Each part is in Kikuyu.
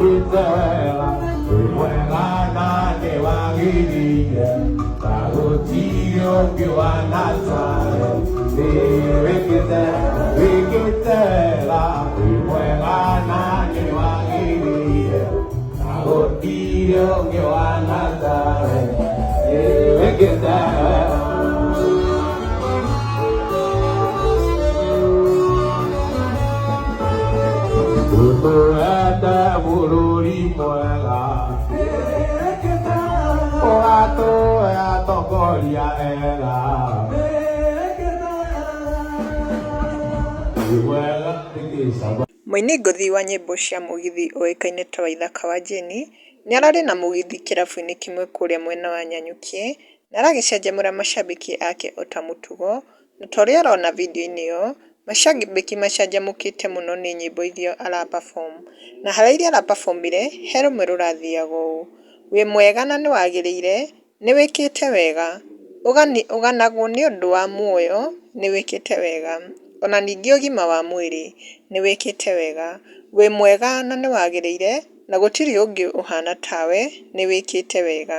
wekitela wimwengana ne wagiriye tagutiyo kiwanatare wekitela wimwengana ne wagiriye tagutiyo kiwanatare wekitela Utuenda bururi mwega Ugatuya tokoria ega Mũini ngũthi wa nyĩmbo cia mũgithi ũĩkaine ta Waithaka wa Jeni nĩ ararĩ na mũgithi kĩrabu-inĩ kĩmwe kũrĩa mwena wa Nyanyuki na aragĩcanjamũra macambĩki ake ota mũtugo, na ta ũrĩa ũrona video-inĩ ĩyo macambĩki macanjamũkĩte mũno nĩ nyĩmbo iria ara perform, na harĩ iria ara-performire he rũmwe rũrathiaga ũũ: wĩ mwega na nĩ wagĩrĩire, nĩ wĩkĩte wega, ũganagwo nĩ ũndũ wa muoyo, nĩ wĩkĩte wega, ona ningĩ ũgima wa mwĩrĩ nĩ wĩkĩte wega, wĩ mwega na nĩ wagĩrĩire na gũtirĩ ũngĩ ũhana tawe, nĩ wĩkĩte wega,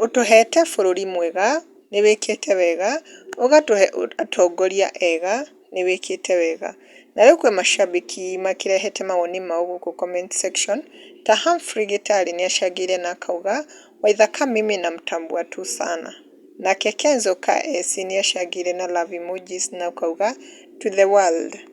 ũtũhete bũrũri mwega, nĩ wĩkĩte wega, ũgatũhe atongoria ega, nĩ wĩkĩte wega. Na rĩu kwĩ macambĩki makĩrehete mawoni mao gũkũ comment section, ta Humphrey Gĩtarĩ nĩ acangĩire na akauga Waithaka mimi namtambua tu sana. Nake Kenzo KS nĩ acangĩire na love emojis na akauga to the world.